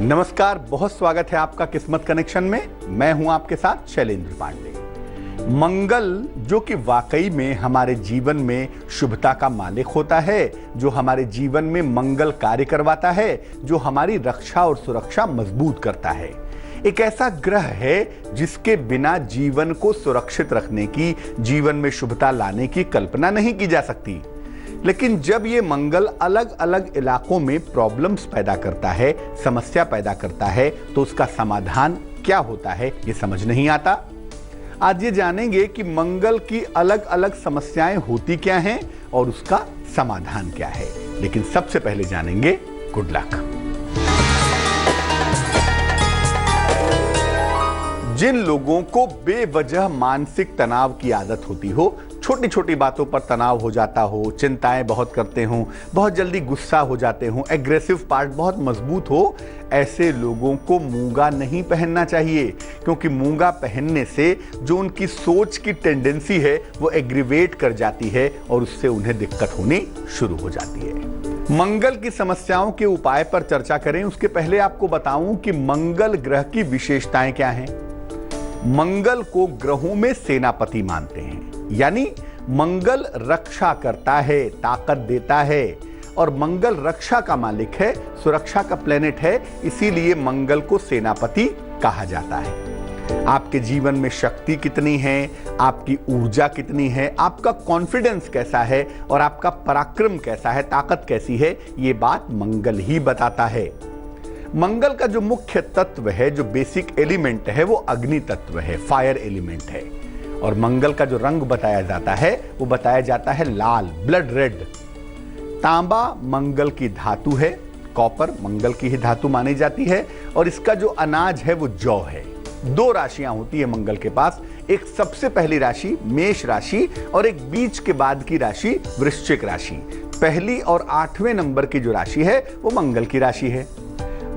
नमस्कार, बहुत स्वागत है आपका किस्मत कनेक्शन में। मैं हूं आपके साथ शैलेंद्र पांडे। मंगल जो कि वाकई में हमारे जीवन में शुभता का मालिक होता है, जो हमारे जीवन में मंगल कार्य करवाता है, जो हमारी रक्षा और सुरक्षा मजबूत करता है, एक ऐसा ग्रह है जिसके बिना जीवन को सुरक्षित रखने की, जीवन में शुभता लाने की कल्पना नहीं की जा सकती। लेकिन जब ये मंगल अलग अलग इलाकों में प्रॉब्लम्स पैदा करता है, समस्या पैदा करता है, तो उसका समाधान क्या होता है ये समझ नहीं आता। आज ये जानेंगे कि मंगल की अलग अलग समस्याएं होती क्या हैं और उसका समाधान क्या है। लेकिन सबसे पहले जानेंगे गुड लक। जिन लोगों को बेवजह मानसिक तनाव की आदत होती हो, छोटी छोटी बातों पर तनाव हो जाता हो, चिंताएं बहुत करते हो, बहुत जल्दी गुस्सा हो जाते हो, एग्रेसिव पार्ट बहुत मजबूत हो, ऐसे लोगों को मूंगा नहीं पहनना चाहिए। क्योंकि मूंगा पहनने से जो उनकी सोच की टेंडेंसी है वो एग्रीवेट कर जाती है और उससे उन्हें दिक्कत होनी शुरू हो जाती है। मंगल की समस्याओं के उपाय पर चर्चा करें उसके पहले आपको बताऊं कि मंगल ग्रह की विशेषताएं क्या हैं। मंगल को ग्रहों में सेनापति मानते हैं, यानी मंगल रक्षा करता है, ताकत देता है, और मंगल रक्षा का मालिक है, सुरक्षा का प्लेनेट है, इसीलिए मंगल को सेनापति कहा जाता है। आपके जीवन में शक्ति कितनी है, आपकी ऊर्जा कितनी है, आपका कॉन्फिडेंस कैसा है और आपका पराक्रम कैसा है, ताकत कैसी है, ये बात मंगल ही बताता है। मंगल का जो मुख्य तत्व है, जो बेसिक एलिमेंट है, वो अग्नि तत्व है, फायर एलिमेंट है। और मंगल का जो रंग बताया जाता है वो बताया जाता है लाल, ब्लड रेड। तांबा मंगल की धातु है, कॉपर मंगल की ही धातु मानी जाती है, और इसका जो अनाज है वो जौ है। दो राशियां होती है मंगल के पास, एक सबसे पहली राशि मेष राशि और एक बीच के बाद की राशि वृश्चिक राशि। पहली और 8वें नंबर की जो राशि है वो मंगल की राशि है।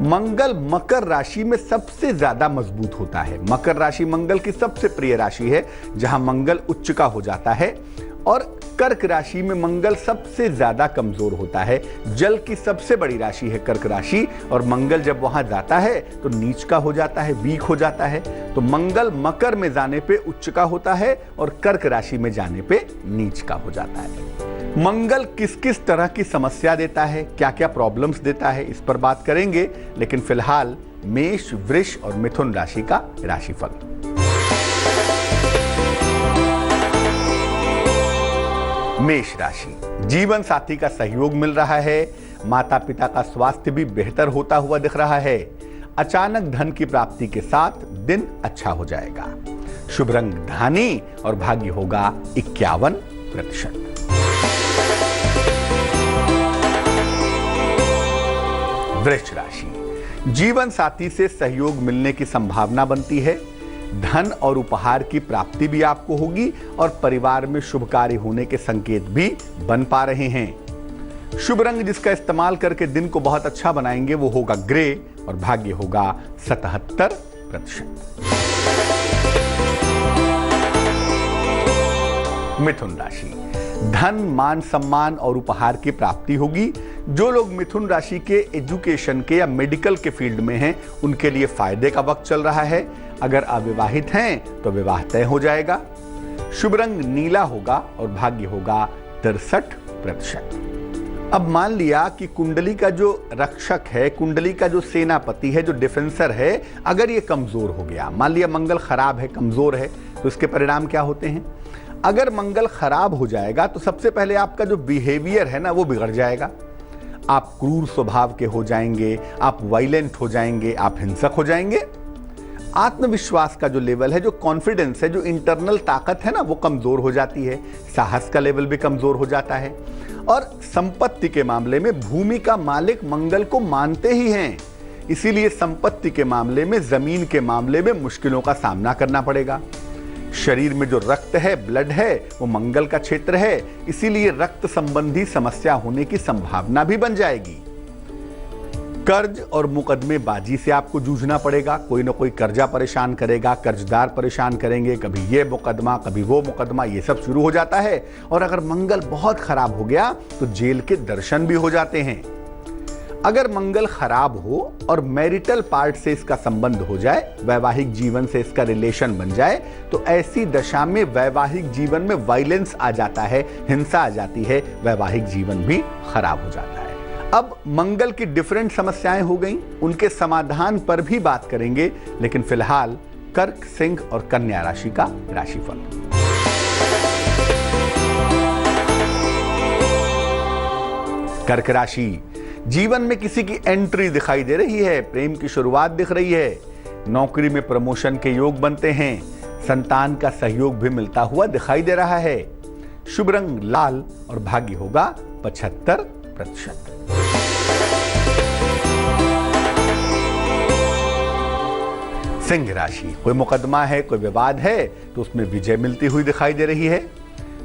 मंगल मकर राशि में सबसे ज्यादा मजबूत होता है। मकर राशि मंगल की सबसे प्रिय राशि है, जहां मंगल उच्च का हो जाता है। और कर्क राशि में मंगल सबसे ज्यादा कमजोर होता है। जल की सबसे बड़ी राशि है कर्क राशि, और मंगल जब वहां जाता है तो नीच का हो जाता है, वीक हो जाता है। तो मंगल मकर में जाने पे उच्च का होता है और कर्क राशि में जाने पे नीच का हो जाता है। मंगल किस किस तरह की समस्या देता है, क्या क्या प्रॉब्लम्स देता है, इस पर बात करेंगे। लेकिन फिलहाल मेष, वृष और मिथुन राशि का राशिफल। मेष राशि, जीवन साथी का सहयोग मिल रहा है, माता पिता का स्वास्थ्य भी बेहतर होता हुआ दिख रहा है। अचानक धन की प्राप्ति के साथ दिन अच्छा हो जाएगा। शुभ रंग धानी और भाग्य होगा 51%। वृष राशि, जीवन साथी से सहयोग मिलने की संभावना बनती है। धन और उपहार की प्राप्ति भी आपको होगी और परिवार में शुभ कार्य होने के संकेत भी बन पा रहे हैं। शुभ रंग जिसका इस्तेमाल करके दिन को बहुत अच्छा बनाएंगे वो होगा ग्रे और भाग्य होगा 77%। मिथुन राशि, धन, मान, सम्मान और उपहार की प्राप्ति होगी। जो लोग मिथुन राशि के एजुकेशन के या मेडिकल के फील्ड में हैं उनके लिए फायदे का वक्त चल रहा है। अगर अविवाहित हैं तो विवाह तय हो जाएगा। शुभ रंग नीला होगा और भाग्य होगा 63%। अब मान लिया कि कुंडली का जो रक्षक है, कुंडली का जो सेनापति है, जो डिफेंसर है, अगर ये कमजोर हो गया, मान लिया मंगल खराब है, कमजोर है, तो इसके परिणाम क्या होते हैं। अगर मंगल खराब हो जाएगा तो सबसे पहले आपका जो बिहेवियर है ना वो बिगड़ जाएगा। आप क्रूर स्वभाव के हो जाएंगे, आप वायलेंट हो जाएंगे, आप हिंसक हो जाएंगे। आत्मविश्वास का जो लेवल है, जो कॉन्फिडेंस है, जो इंटरनल ताकत है ना वो कमजोर हो जाती है। साहस का लेवल भी कमजोर हो जाता है। और संपत्ति के मामले में भूमि का मालिक मंगल को मानते ही हैं, इसीलिए संपत्ति के मामले में, जमीन के मामले में मुश्किलों का सामना करना पड़ेगा। शरीर में जो रक्त है, ब्लड है, वो मंगल का क्षेत्र है, इसीलिए रक्त संबंधी समस्या होने की संभावना भी बन जाएगी। कर्ज और मुकदमेबाजी से आपको जूझना पड़ेगा। कोई ना कोई कर्जा परेशान करेगा, कर्जदार परेशान करेंगे, कभी ये मुकदमा कभी वो मुकदमा, ये सब शुरू हो जाता है। और अगर मंगल बहुत खराब हो गया तो जेल के दर्शन भी हो जाते हैं। अगर मंगल खराब हो और मैरिटल पार्ट से इसका संबंध हो जाए, वैवाहिक जीवन से इसका रिलेशन बन जाए, तो ऐसी दशा में वैवाहिक जीवन में वायलेंस आ जाता है, हिंसा आ जाती है, वैवाहिक जीवन भी खराब हो जाता है। अब मंगल की डिफरेंट समस्याएं हो गई, उनके समाधान पर भी बात करेंगे, लेकिन फिलहाल कर्क, सिंह और कन्या राशि का राशिफल। कर्क राशि, जीवन में किसी की एंट्री दिखाई दे रही है, प्रेम की शुरुआत दिख रही है, नौकरी में प्रमोशन के योग बनते हैं, संतान का सहयोग भी मिलता हुआ दिखाई दे रहा है। शुभ रंग लाल और भाग्य होगा 75%। सिंह राशि, कोई मुकदमा है, कोई विवाद है तो उसमें विजय मिलती हुई दिखाई दे रही है।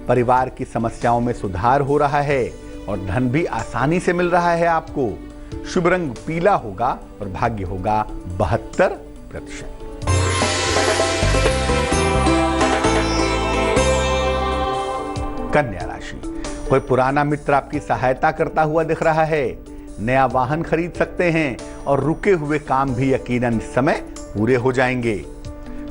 परिवार की समस्याओं में सुधार हो रहा है और धन भी आसानी से मिल रहा है आपको। शुभ रंग पीला होगा और भाग्य होगा 72%। कन्या राशि, कोई पुराना मित्र आपकी सहायता करता हुआ दिख रहा है, नया वाहन खरीद सकते हैं और रुके हुए काम भी यकीनन इस समय पूरे हो जाएंगे।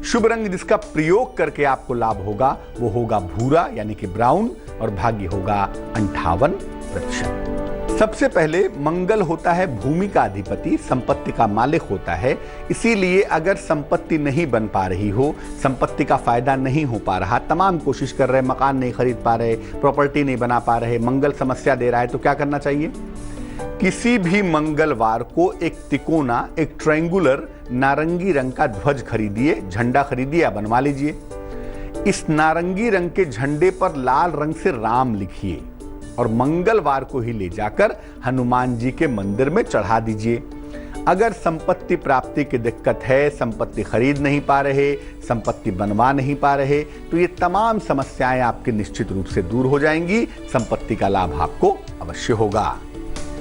शुभ रंग जिसका प्रयोग करके आपको लाभ होगा वो होगा भूरा यानी कि ब्राउन और भाग्य होगा 58%। सबसे पहले मंगल होता है भूमि का अधिपति, संपत्ति का मालिक होता है, इसीलिए अगर संपत्ति नहीं बन पा रही हो, संपत्ति का फायदा नहीं हो पा रहा, तमाम कोशिश कर रहे, मकान नहीं खरीद पा रहे, प्रॉपर्टी नहीं बना पा रहे, मंगल समस्या दे रहा है, तो क्या करना चाहिए? किसी भी मंगलवार को एक तिकोना, एक ट्रायंगुलर नारंगी रंग का ध्वज खरीदिए, झंडा खरीदिए या बनवा लीजिए। इस नारंगी रंग के झंडे पर लाल रंग से राम लिखिए और मंगलवार को ही ले जाकर हनुमान जी के मंदिर में चढ़ा दीजिए। अगर संपत्ति प्राप्ति की दिक्कत है, संपत्ति खरीद नहीं पा रहे, संपत्ति बनवा नहीं पा रहे, तो ये तमाम समस्याएं आपके निश्चित रूप से दूर हो जाएंगी, संपत्ति का लाभ आपको अवश्य होगा।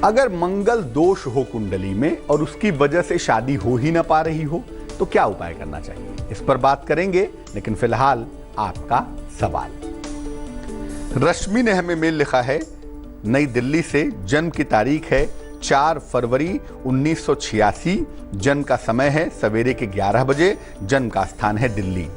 अगर मंगल दोष हो कुंडली में और उसकी वजह से शादी हो ही ना पा रही हो, तो क्या उपाय करना चाहिए, इस पर बात करेंगे, लेकिन फिलहाल आपका सवाल। रश्मि ने हमें मेल लिखा है नई दिल्ली से, जन्म की तारीख है 4 फरवरी 1986, जन्म का समय है सवेरे के 11 बजे, जन्म का स्थान है दिल्ली।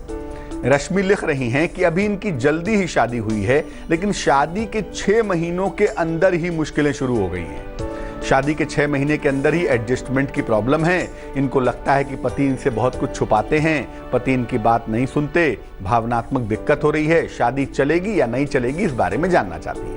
रश्मि लिख रही हैं कि अभी इनकी जल्दी ही शादी हुई है, लेकिन शादी के 6 महीनों के अंदर ही मुश्किलें शुरू हो गई हैं। शादी के 6 महीने के अंदर ही एडजस्टमेंट की प्रॉब्लम है। इनको लगता है कि पति इनसे बहुत कुछ छुपाते हैं, पति इनकी बात नहीं सुनते, भावनात्मक दिक्कत हो रही है, शादी चलेगी या नहीं चलेगी इस बारे में जानना चाहती है।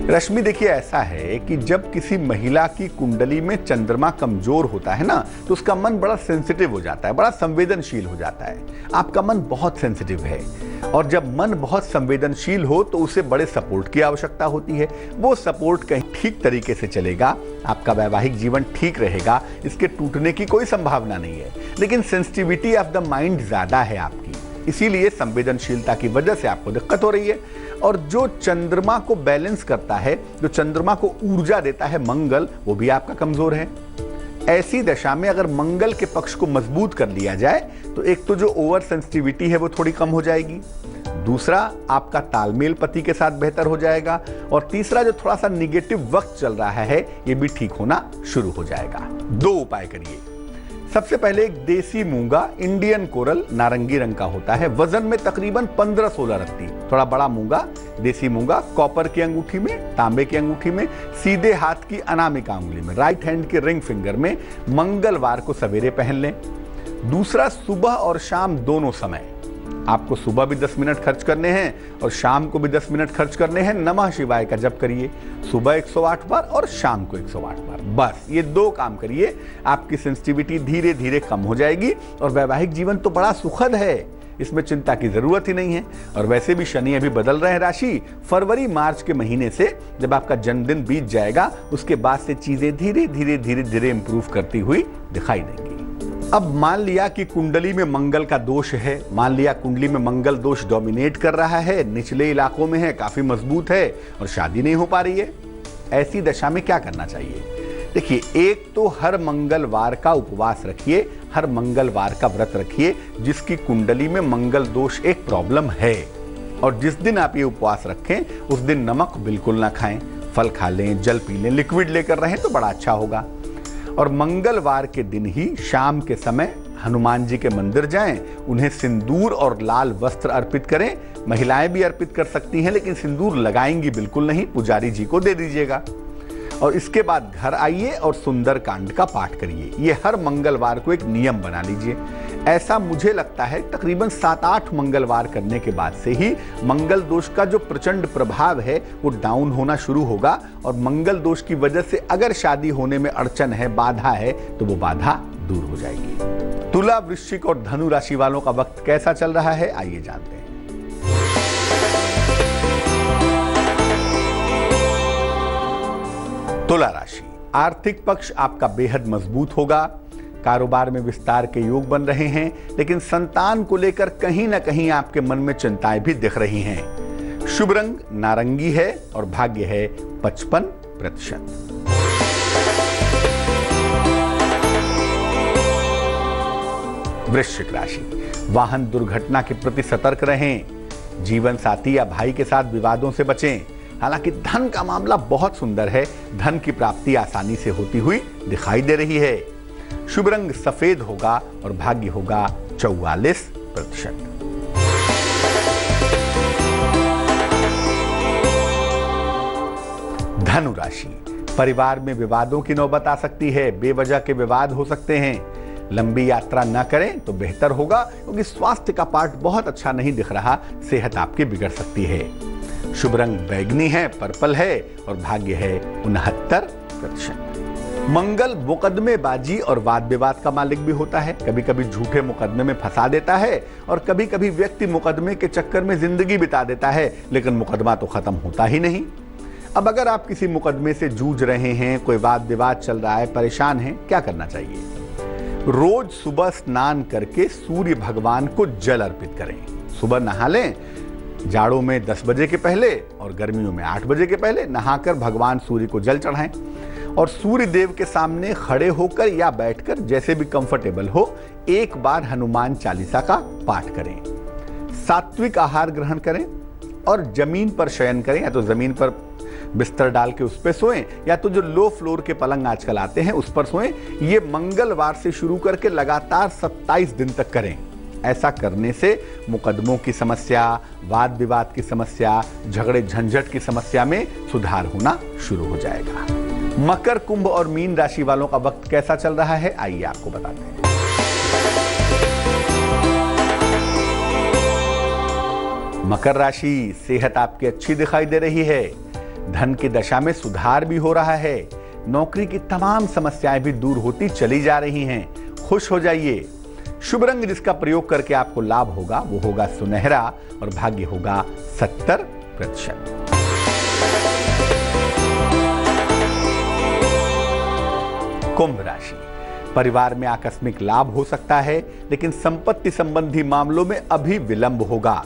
रश्मि देखिए, ऐसा है कि जब किसी महिला की कुंडली में चंद्रमा कमजोर होता है ना, तो उसका मन बड़ा सेंसिटिव हो जाता है, बड़ा संवेदनशील हो जाता है। आपका मन बहुत सेंसिटिव है और जब मन बहुत संवेदनशील हो तो उसे बड़े सपोर्ट की आवश्यकता होती है। वो सपोर्ट कहीं ठीक तरीके से चलेगा, आपका वैवाहिक जीवन ठीक रहेगा, इसके टूटने की कोई संभावना नहीं है। लेकिन सेंसिटिविटी ऑफ द माइंड ज्यादा है आपकी, इसीलिए संवेदनशीलता की वजह से आपको दिक्कत हो रही है। और जो चंद्रमा को बैलेंस करता है, जो चंद्रमा को ऊर्जा देता है मंगल, वो भी आपका कमजोर है। ऐसी दशा में अगर मंगल के पक्ष को मजबूत कर लिया जाए तो एक तो जो ओवर सेंसिटिविटी है वो थोड़ी कम हो जाएगी, दूसरा आपका तालमेल पति के साथ बेहतर हो जाएगा, और तीसरा जो थोड़ा सा निगेटिव वक्त चल रहा है ये भी ठीक होना शुरू हो जाएगा। 2 उपाय करिए। सबसे पहले एक देसी मूंगा, इंडियन कोरल, नारंगी रंग का होता है, वजन में तकरीबन 15-16 रखती, थोड़ा बड़ा मूंगा, देसी मूंगा, कॉपर की अंगूठी में, तांबे की अंगूठी में, सीधे हाथ की अनामिका उंगली में, राइट हैंड के रिंग फिंगर में, मंगलवार को सवेरे पहन लें। दूसरा, सुबह और शाम दोनों समय, आपको सुबह भी 10 मिनट खर्च करने हैं और शाम को भी 10 मिनट खर्च करने हैं। नमः शिवाय का जप करिए, सुबह 108 बार और शाम को 108 बार, बस ये 2 काम करिए, आपकी सेंसिटिविटी धीरे धीरे कम हो जाएगी और वैवाहिक जीवन तो बड़ा सुखद है, इसमें चिंता की जरूरत ही नहीं है। और वैसे भी शनि अभी बदल रहे हैं राशि, फरवरी मार्च के महीने से जब आपका जन्मदिन बीत जाएगा उसके बाद से चीजें धीरे धीरे धीरे धीरे इंप्रूव करती हुई दिखाई देंगी। अब मान लिया कि कुंडली में मंगल का दोष है, मान लिया कुंडली में मंगल दोष डोमिनेट कर रहा है, निचले इलाकों में है, काफी मजबूत है और शादी नहीं हो पा रही है, ऐसी दशा में क्या करना चाहिए? देखिए, एक तो हर मंगलवार का उपवास रखिए, हर मंगलवार का व्रत रखिए जिसकी कुंडली में मंगल दोष एक प्रॉब्लम है, और जिस दिन आप ये उपवास रखें उस दिन नमक बिल्कुल ना खाएं, फल खा लें, जल पी लें, लिक्विड लेकर रहें तो बड़ा अच्छा होगा। और मंगलवार के दिन ही शाम के समय हनुमान जी के मंदिर जाएं, उन्हें सिंदूर और लाल वस्त्र अर्पित करें। महिलाएं भी अर्पित कर सकती हैं, लेकिन सिंदूर लगाएंगी बिल्कुल नहीं, पुजारी जी को दे दीजिएगा। और इसके बाद घर आइए और सुंदर कांड का पाठ करिए। ये हर मंगलवार को एक नियम बना लीजिए। ऐसा मुझे लगता है तकरीबन 7-8 मंगलवार करने के बाद से ही मंगल दोष का जो प्रचंड प्रभाव है वो डाउन होना शुरू होगा, और मंगल दोष की वजह से अगर शादी होने में अड़चन है, बाधा है, तो वो बाधा दूर हो जाएगी। तुला, वृश्चिक और धनु राशि वालों का वक्त कैसा चल रहा है, आइए जानते हैं। तुला राशि, आर्थिक पक्ष आपका बेहद मजबूत होगा। कारोबार में विस्तार के योग बन रहे हैं, लेकिन संतान को लेकर कहीं ना कहीं आपके मन में चिंताएं भी दिख रही हैं। शुभ रंग नारंगी है और भाग्य है 55%। वृश्चिक राशि, वाहन दुर्घटना के प्रति सतर्क रहें। जीवन साथी या भाई के साथ विवादों से बचें। हालांकि धन का मामला बहुत सुंदर है, धन की प्राप्ति आसानी से होती हुई दिखाई दे रही है। शुभ रंग सफेद होगा और भाग्य होगा 44%। धनु राशि, परिवार में विवादों की नौबत आ सकती है। बेवजह के विवाद हो सकते हैं। लंबी यात्रा न करें तो बेहतर होगा, क्योंकि स्वास्थ्य का पार्ट बहुत अच्छा नहीं दिख रहा, सेहत आपकी बिगड़ सकती है। शुभ रंग बैगनी है, पर्पल है और भाग्य है 69%। मंगल मुकदमेबाजी और वाद विवाद का मालिक भी होता है। कभी कभी झूठे मुकदमे में फंसा देता है, और कभी कभी व्यक्ति मुकदमे के चक्कर में जिंदगी बिता देता है, लेकिन मुकदमा तो खत्म होता ही नहीं। अब अगर आप किसी मुकदमे से जूझ रहे हैं, कोई वाद विवाद चल रहा है, परेशान हैं, क्या करना चाहिए? रोज सुबह स्नान करके सूर्य भगवान को जल अर्पित करें। सुबह नहा लें, जाड़ों में 10 बजे के पहले और गर्मियों में 8 बजे के पहले नहाकर भगवान सूर्य को जल चढ़ाएं, और सूर्य देव के सामने खड़े होकर या बैठकर, जैसे भी कंफर्टेबल हो, एक बार हनुमान चालीसा का पाठ करें। सात्विक आहार ग्रहण करें और जमीन पर शयन करें, या तो जमीन पर बिस्तर डाल के उस पर सोएं, या तो जो लो फ्लोर के पलंग आजकल आते हैं उस पर सोएं। ये मंगलवार से शुरू करके लगातार 27 दिन तक करें। ऐसा करने से मुकदमों की समस्या, वाद विवाद की समस्या, झगड़े झंझट की समस्या में सुधार होना शुरू हो जाएगा। मकर, कुंभ और मीन राशि वालों का वक्त कैसा चल रहा है, आइए आपको बताते हैं। मकर राशि, सेहत आपकी अच्छी दिखाई दे रही है। धन की दशा में सुधार भी हो रहा है। नौकरी की तमाम समस्याएं भी दूर होती चली जा रही हैं। खुश हो जाइए। शुभ रंग जिसका प्रयोग करके आपको लाभ होगा वो होगा सुनहरा, और भाग्य होगा 70%। कुंभ राशि, परिवार में आकस्मिक लाभ हो सकता है, लेकिन संपत्ति संबंधी मामलों में अभी विलंब होगा।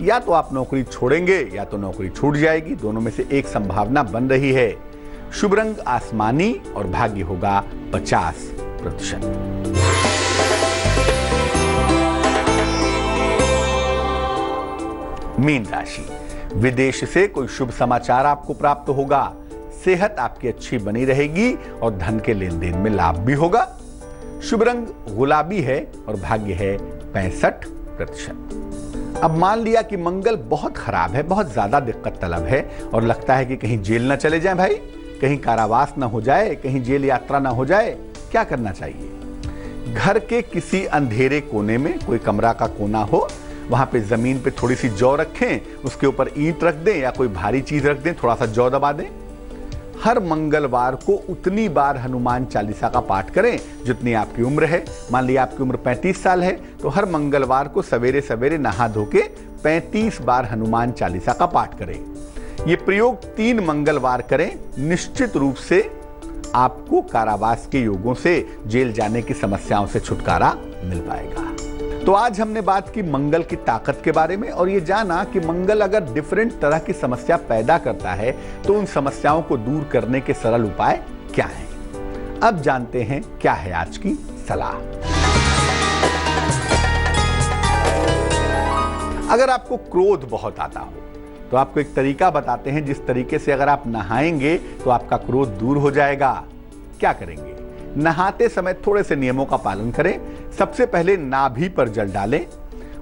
या तो आप नौकरी छोड़ेंगे या तो नौकरी छूट जाएगी, दोनों में से एक संभावना बन रही है। शुभ रंग आसमानी और भाग्य होगा 50%। मीन राशि, विदेश से कोई शुभ समाचार आपको प्राप्त होगा। सेहत आपकी अच्छी बनी रहेगी और धन के लेन देन में लाभ भी होगा। शुभ रंग गुलाबी है और भाग्य है 65%। अब मान लिया कि मंगल बहुत खराब है, बहुत ज्यादा दिक्कत तलब है, और लगता है कि कहीं जेल ना चले जाए भाई, कहीं कारावास ना हो जाए, कहीं जेल यात्रा ना हो जाए। क्या करना चाहिए? घर के किसी अंधेरे कोने में कोई कमरा का कोना हो, वहां पे जमीन पे थोड़ी सी जौ रखें, उसके ऊपर ईंट रख दें या कोई भारी चीज रख दें, थोड़ा सा जौ दबा दें। हर मंगलवार को उतनी बार हनुमान चालीसा का पाठ करें जितनी आपकी उम्र है। मान लिया आपकी उम्र 35 साल है, तो हर मंगलवार को सवेरे सवेरे नहा धो के 35 बार हनुमान चालीसा का पाठ करें। ये प्रयोग 3 मंगलवार करें। निश्चित रूप से आपको कारावास के योगों से, जेल जाने की समस्याओं से छुटकारा मिल पाएगा। तो आज हमने बात की मंगल की ताकत के बारे में, और ये जाना कि मंगल अगर डिफरेंट तरह की समस्या पैदा करता है तो उन समस्याओं को दूर करने के सरल उपाय क्या हैं। अब जानते हैं क्या है आज की सलाह। अगर आपको क्रोध बहुत आता हो, तो आपको एक तरीका बताते हैं जिस तरीके से अगर आप नहाएंगे तो आपका क्रोध दूर हो जाएगा। क्या करेंगे? नहाते समय थोड़े से नियमों का पालन करें। सबसे पहले नाभि पर जल डालें,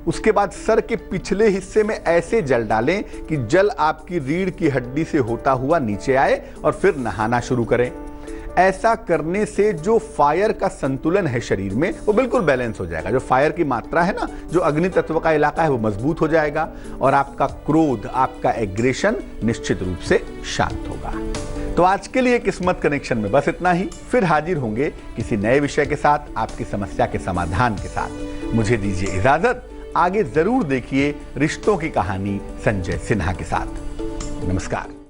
उसके बाद सर के पिछले हिस्से में ऐसे जल डालें कि जल आपकी रीढ़ की हड्डी से होता हुआ नीचे आए और फिर नहाना शुरू करें। ऐसा करने से जो फायर का संतुलन है शरीर में वो बिल्कुल बैलेंस हो जाएगा। जो फायर की मात्रा है ना, जो अग्नि तत्व का इलाका है वो मजबूत हो जाएगा और आपका क्रोध, आपका एग्रेशन निश्चित रूप से शांत होगा। तो आज के लिए किस्मत कनेक्शन में बस इतना ही। फिर हाजिर होंगे किसी नए विषय के साथ, आपकी समस्या के समाधान के साथ। मुझे दीजिए इजाजत। आगे जरूर देखिए रिश्तों की कहानी संजय सिन्हा के साथ। नमस्कार।